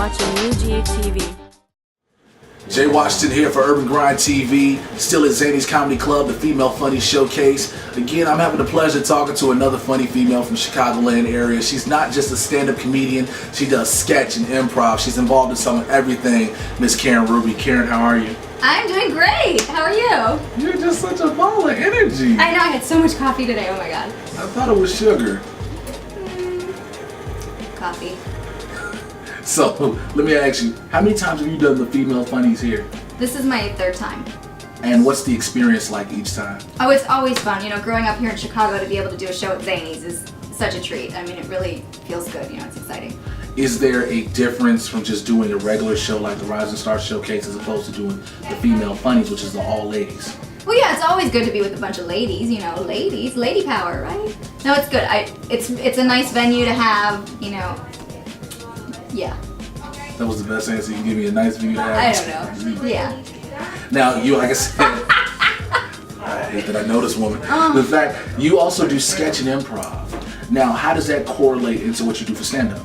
watching UGTV. Jay Washington here for UrbanGrindTV, still at Zany's Comedy Club, the Female Funny Showcase. Again, I'm having the pleasure of talking to another funny female from Chicagoland area. She's not just a stand-up comedian, she does sketch and improv. She's involved in some of everything. Miss Caryn Ruby. Caryn, how are you? I'm doing great. How are you? You're just such a ball of energy. I know, I had so much coffee today, oh my god. I thought it was sugar. Coffee. So, let me ask you, how many times have you done the Female Funnies here? This is my third time. And what's the experience like each time? Oh, it's always fun. You know, growing up here in Chicago, to be able to do a show at Zany's is such a treat. I mean, it really feels good, you know, it's exciting. Is there a difference from just doing a regular show like the Rising Star Showcase as opposed to doing the Female Funnies, which is the all ladies? Well, yeah, it's always good to be with a bunch of ladies, you know, ladies, lady power, right? No, it's good. It's a nice venue to have, you know, yeah. That was the best answer you can give me, a nice venue to have. I don't know, yeah. Now, you, like I said, I hate that I know this woman. The fact, you also do sketch and improv. Now, how does that correlate into what you do for stand-up?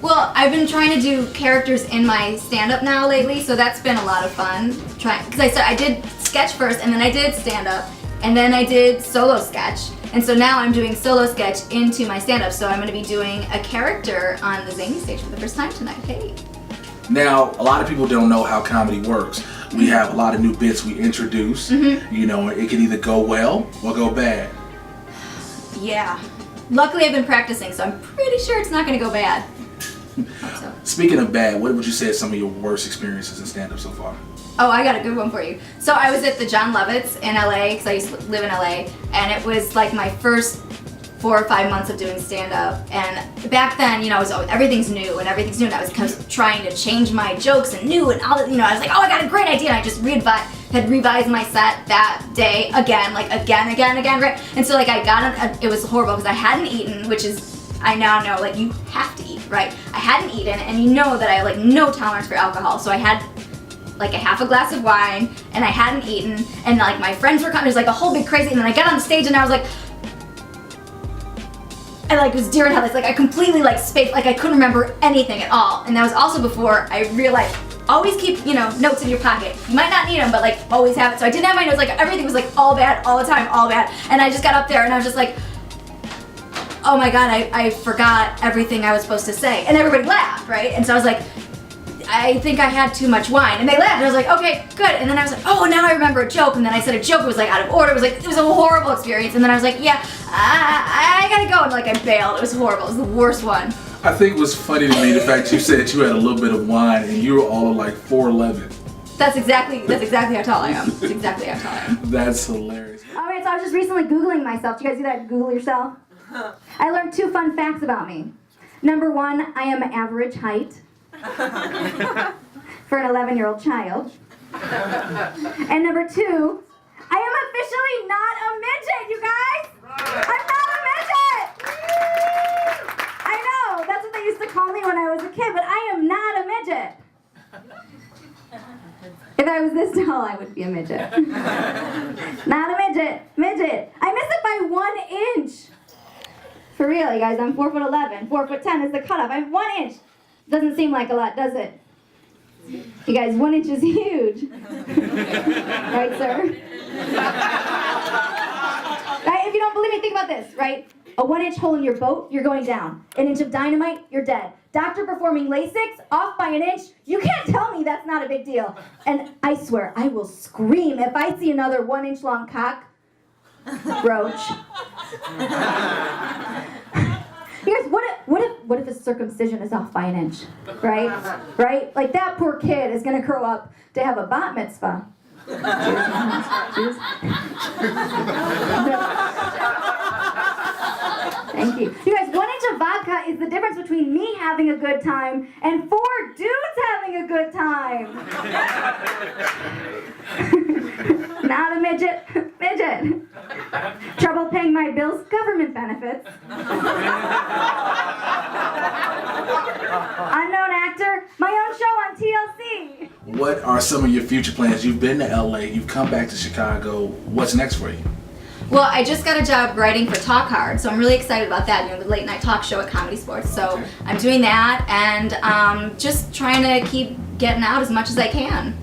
Well, I've been trying to do characters in my stand-up now lately, so that's been a lot of fun. Because I did sketch first, and then I did stand-up, and then I did solo sketch. And so now I'm doing solo sketch into my stand-up, so I'm going to be doing a character on the Zany stage for the first time tonight. Hey. Now, a lot of people don't know how comedy works. We have a lot of new bits we introduce. You know, it can either go well or go bad. Yeah. Luckily, I've been practicing, so I'm pretty sure it's not going to go bad. Hope so. Speaking of bad, what would you say are some of your worst experiences in stand-up so far? Oh, I got a good one for you. So I was at the John Lovitz in LA, because I used to live in LA, and it was like my first 4 or 5 months of doing stand-up. And back then, you know, everything's new, and and I was kind of trying to change my jokes and new, and all that, you know, I was like, oh, I got a great idea, and I just had revised my set that day again, right? And so like I got it was horrible, because I hadn't eaten, which is, I now know, like, you have to eat, right? I hadn't eaten, and you know that I have like no tolerance for alcohol, so I had like a half a glass of wine, and I hadn't eaten, and like my friends were coming, it was like a whole big crazy, and then I got on the stage and I was like, I like was deer in headlights, like I completely like spaced, like I couldn't remember anything at all. And that was also before I realized, always keep, you know, notes in your pocket. You might not need them, but like always have it. So I didn't have my notes, like everything was like all bad, all the time, all bad. And I just got up there and I was just like, oh my God, I forgot everything I was supposed to say. And everybody laughed, right? And so I was like, I think I had too much wine, and they laughed, and I was like, okay, good. And then I was like, oh, now I remember a joke, and then I said a joke, it was like out of order, it was a horrible experience, and then I was like, yeah, I gotta go, and like I bailed. It was horrible, it was the worst one. I think it was funny to me the fact you said you had a little bit of wine and you were all of like 4'11". That's exactly how tall I am. That's exactly how tall I am. That's hilarious. Alright, so I was just recently Googling myself. Do you guys do that? Google yourself? I learned 2 fun facts about me. Number 1, I am average height. For an 11-year-old child. And number 2, I am officially not a midget, you guys! I'm not a midget! I know, that's what they used to call me when I was a kid, but I am not a midget. If I was this tall, I would be a midget. Not a midget. Midget. I missed it by 1 inch. For real, you guys, I'm 4'11". 4'10" is the cutoff. I'm 1 inch. Doesn't seem like a lot, does it? You guys, 1 inch is huge. Right, sir? Right? If you don't believe me, think about this, right? A 1 inch hole in your boat, you're going down. An inch of dynamite, you're dead. Doctor performing LASIK, off by 1 inch, you can't tell me that's not a big deal. And I swear, I will scream if I see another 1 inch long cock. Roach. You guys, what if a circumcision is off by 1 inch, right? Right? Like that poor kid is gonna grow up to have a bat mitzvah. Cheers. Thank you. You guys, 1 inch of vodka is the difference between me having a good time and 4 dudes having a good time. Not a midget. Midget. Trouble paying my bills, government benefits. Unknown actor, my own show on TLC. What are some of your future plans? You've been to LA, you've come back to Chicago. What's next for you? Well, I just got a job writing for Talk Hard, so I'm really excited about that. You know, the late night talk show at Comedy Sports. So Okay. I'm doing that and just trying to keep getting out as much as I can.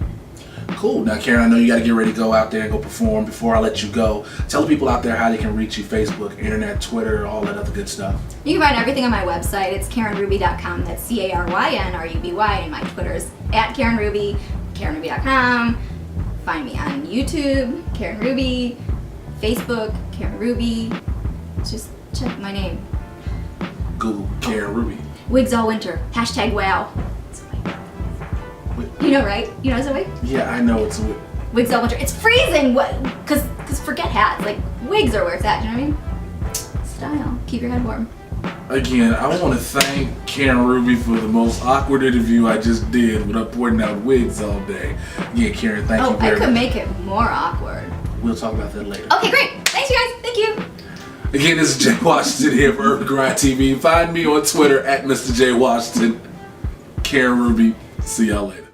Cool. Now, Caryn, I know you got to get ready to go out there and go perform. Before I let you go, tell the people out there how they can reach you: Facebook, internet, Twitter, all that other good stuff. You can find everything on my website. It's KarynRuby.com. That's CarynRuby, and my Twitter's @KarynRuby, KarynRuby.com. Find me on YouTube, Caryn Ruby, Facebook, Caryn Ruby. Just check my name. Google Caryn Ruby. Wigs all winter. #wow. It's a wig. You know, right? You know it's a wig? Yeah, I know it's a. Wigs all winter. It's freezing. What? Cause forget hats. Like wigs are where it's at. You know what I mean? Style. Keep your head warm. Again, I want to thank Caryn Ruby for the most awkward interview I just did with her pointing out wigs all day. Yeah, Caryn, thank you Oh, I very could much. make it more awkward. We'll talk about that later. Okay, great. Thanks, you guys. Thank you. Again, this is Jay Washington here for Urban Grind TV. Find me on Twitter @Mr. J Washington. Caryn Ruby. See y'all later.